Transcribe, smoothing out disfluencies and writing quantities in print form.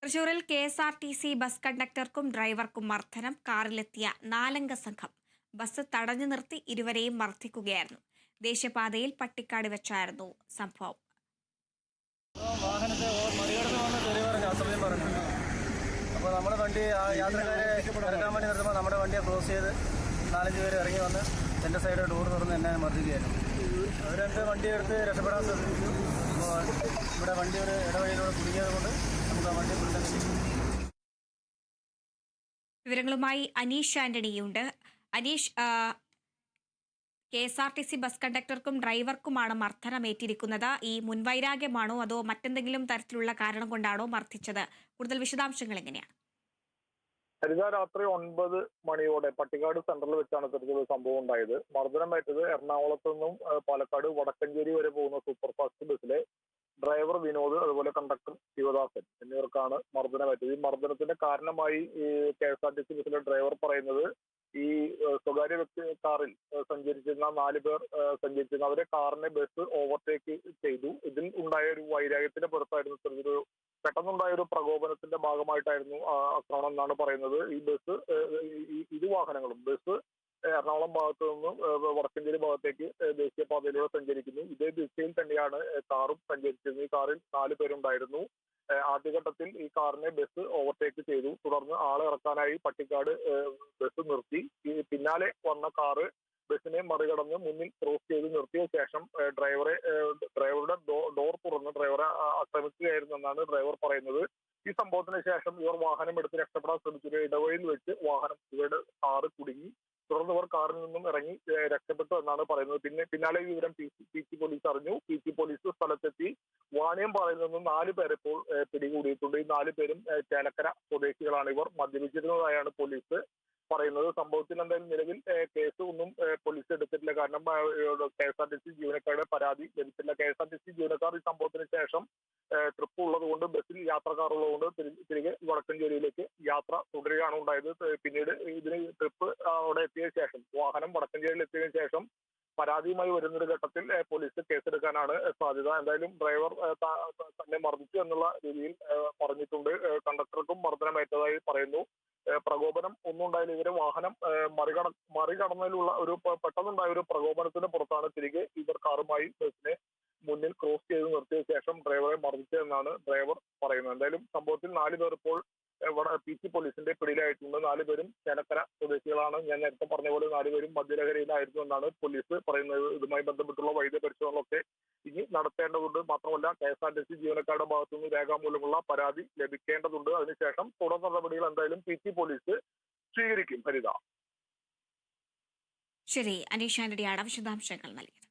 തൃശൂരിൽ KSRTC bus കണ്ടക്ടർക്കും ഡ്രൈവർക്കും മർദ്ദനം. കാറിലെത്തിയ 4 അംഗ സംഘം ബസ് തടഞ്ഞു നിർത്തി ഇരുവരെയും മർദ്ദിക്കുകയായിരുന്നു. ദേശീയപാതയിൽ പട്ടിക്കാട് വെച്ചായിരുന്നു സംഭവം. വാഹനത്തെ മറികടന്ന് വന്ന് തെളിവറിഞ്ഞു അസഭ്യം പറഞ്ഞു. അപ്പോൾ നമ്മുടെ വണ്ടി യാത്രക്കാരെ ഇറക്കാൻ വേണ്ടി നിർത്തുമ്പോൾ നമ്മുടെ വണ്ടിയെ ക്രോസ് ചെയ്ത് 4-5 പേര് ഇറങ്ങി വന്ന് എൻ്റെ സൈഡ് ഡോർ തുറന്ന് എന്നെ മർദ്ദിക്കുകയായിരുന്നു. അവർ രണ്ട് വണ്ടി എടുത്ത് രക്ഷപ്പെടാൻ ശ്രമിച്ചു. അപ്പോൾ ഇവിടെ വണ്ടി ഒരു ഇടവഴിയിലൂടെ കുടുങ്ങിയത് കൊണ്ട് നമുക്ക് ആ വണ്ടി പിടിക്കാൻ. വിവരങ്ങളുമായി അനീഷ് ആന്റണിയുണ്ട്. അനീഷ്, കെ.എസ്.ആർ.ടി.സി ബസ് കണ്ടക്ടർക്കും ഡ്രൈവർക്കുമാണ് മർദ്ദനമേറ്റിരിക്കുന്നത്. ഈ മുൻവൈരാഗ്യമാണോ അതോ മറ്റെന്തെങ്കിലും തരത്തിലുള്ള കാരണം കൊണ്ടാണോ മർദ്ദിച്ചത്? കൂടുതൽ വിശദാംശങ്ങൾ എങ്ങനെയാണ്? രാത്രി 9 മണിയോടെ പട്ടിക്കാട് സെന്ററിൽ വെച്ചാണ് ഇത്തരത്തിലൊരു സംഭവം ഉണ്ടായത്. മർദ്ദനമേറ്റത് എറണാകുളത്ത് നിന്നും പാലക്കാട് വടക്കഞ്ചേരി വരെ പോകുന്ന സൂപ്പർഫാസ്റ്റ് ബസ്സിലെ ഡ്രൈവർ വിനോദ്, അതുപോലെ കണ്ടക്ടർ ശിവദാസൻ എന്നിവർക്കാണ് മർദ്ദനമേറ്റത്. ഈ മർദ്ദനത്തിന്റെ കാരണമായി കെ.എസ്.ആർ.ടി.സി ബസ്സിലെ ഡ്രൈവർ പറയുന്നത്, ഈ സ്വകാര്യ വ്യക്തി കാറിൽ സഞ്ചരിച്ചിരുന്ന 4 പേർ സഞ്ചരിച്ചിരുന്ന അവരെ കാറിനെ ബസ് ഓവർടേക്ക് ചെയ്തു. ഇതിൽ ഉണ്ടായ ഒരു വൈരാഗ്യത്തിന്റെ പുറത്തായിരുന്നു ഇത്തരത്തിലൊരു പെട്ടെന്നുണ്ടായ ഒരു പ്രകോപനത്തിന്റെ ഭാഗമായിട്ടായിരുന്നു ആക്രമണം എന്നാണ് പറയുന്നത്. ഈ ബസ് ഇരുവാഹനങ്ങളും ബസ് എറണാകുളം ഭാഗത്ത് നിന്ന് വടക്കഞ്ചേരി ഭാഗത്തേക്ക് ദേശീയപാതയിലൂടെ സഞ്ചരിക്കുന്നു. ഇതേ ദിശയിൽ തന്നെയാണ് കാറും സഞ്ചരിച്ചിരുന്നത്. ഈ കാറിൽ 4 പേരുണ്ടായിരുന്നു. ആദ്യഘട്ടത്തിൽ ഈ കാറിനെ ബസ് ഓവർടേക്ക് ചെയ്തു. തുടർന്ന് ആളെ ഇറക്കാനായി പട്ടിക്കാട് ബസ് നിർത്തി. ഈ പിന്നാലെ വന്ന കാറ് ബസ്സിനെ മറികടന്ന് മുന്നിൽ ക്രോസ് ചെയ്ത് നിർത്തിയ ശേഷം ഡ്രൈവറുടെ ഡോർ തുറന്ന് ഡ്രൈവറെ ആക്രമിക്കുകയായിരുന്നു എന്നാണ് ഡ്രൈവർ പറയുന്നത്. ഈ സംഭവത്തിന് ശേഷം ഇവർ വാഹനം എടുത്ത് രക്ഷപ്പെടാൻ ശ്രമിച്ചു. ഇടവഴിയിൽ വെച്ച് ഇവരുടെ കാറ് കുടുങ്ങി. തുടർന്ന് ഇവർ കാറിൽ നിന്നും ഇറങ്ങി രക്ഷപ്പെട്ടു എന്നാണ് പറയുന്നത്. പിന്നാലെ ഈ വിവരം പി സി പോലീസ് അറിഞ്ഞു. പി സി പോലീസ് സ്ഥലത്തെത്തി. വാണിയമ്പാറയിൽ നിന്നും 4 പേരെ ഇപ്പോൾ പിടികൂടിയിട്ടുണ്ട്. ഈ 4 പേരും ചേലക്കര സ്വദേശികളാണ്. ഇവർ മദ്യപിച്ചിരുന്നതായാണ് പോലീസ് പറയുന്നത്. സംഭവത്തിൽ എന്തായാലും നിലവിൽ കേസ് ഒന്നും പോലീസ് എടുത്തിട്ടില്ല. കാരണം കെ.എസ്.ആർ.ടി.സി ജീവനക്കാരുടെ പരാതി ലഭിച്ചില്ല. കെ.എസ്.ആർ.ടി.സി ജീവനക്കാർ ഈ സംഭവത്തിന് ശേഷം ട്രിപ്പ് ഉള്ളതുകൊണ്ട്, ബസ്സിൽ യാത്രക്കാരുള്ളതുകൊണ്ട് തിരികെ വടക്കഞ്ചേരിയിലേക്ക് യാത്ര തുടരുകയാണ് ഉണ്ടായത്. പിന്നീട് ഇതിന് ട്രിപ്പ് അവിടെ എത്തിയ ശേഷം, വാഹനം വടക്കഞ്ചേരിയിൽ എത്തിയതിനു ശേഷം പരാതിയുമായി വരുന്നൊരു ഘട്ടത്തിൽ പോലീസ് കേസെടുക്കാനാണ് സാധ്യത. എന്തായാലും ഡ്രൈവർ തന്നെ മർദ്ദിച്ചു എന്നുള്ള രീതിയിൽ പറഞ്ഞിട്ടുണ്ട്. കണ്ടക്ടർക്കും മർദ്ദനമേറ്റതായി പറയുന്നു. പ്രകോപനം ഒന്നും ഉണ്ടായില്ല. ഇവരെ വാഹനം മറികടന്നതിലുള്ള ഒരു പെട്ടെന്നുണ്ടായ ഒരു പ്രകോപനത്തിന് പുറത്താണ് തിരികെ ഇവർ കാറുമായി ബസ്സിനെ മുന്നിൽ ക്രോസ് ചെയ്ത് നിർത്തിയ ശേഷം ഡ്രൈവറെ മർദ്ദിച്ചതെന്നാണ് ഡ്രൈവർ പറയുന്നത്. എന്തായാലും സംഭവത്തിൽ 4 പേർ ഇപ്പോൾ പി സി പോലീസിന്റെ പിടിയിലായിട്ടുണ്ട്. 4 പേരും ചേലക്കര സ്വദേശികളാണ്. ഞാൻ നേരത്തെ പറഞ്ഞ പോലെ 4 പേരും മദ്യലഹരിയിലായിരുന്നു എന്നാണ് പോലീസ് പറയുന്നത്. ഇതുമായി ബന്ധപ്പെട്ടുള്ള വൈദ്യ പരിശോധനകളൊക്കെ ഇനി നടത്തേണ്ടതുണ്ട്. മാത്രമല്ല കെ.എസ്.ആർ.ടി.സി ജീവനക്കാരുടെ ഭാഗത്തുനിന്ന് രേഖാമൂലമുള്ള പരാതി ലഭിക്കേണ്ടതുണ്ട്. അതിനുശേഷം തുടർ നടപടികൾ എന്തായാലും പി സി പോലീസ് സ്വീകരിക്കും. ഹരിത. ശരി, അനീഷ് ആന്റണിയാണ് വിശദാംശങ്ങൾ നൽകിയത്.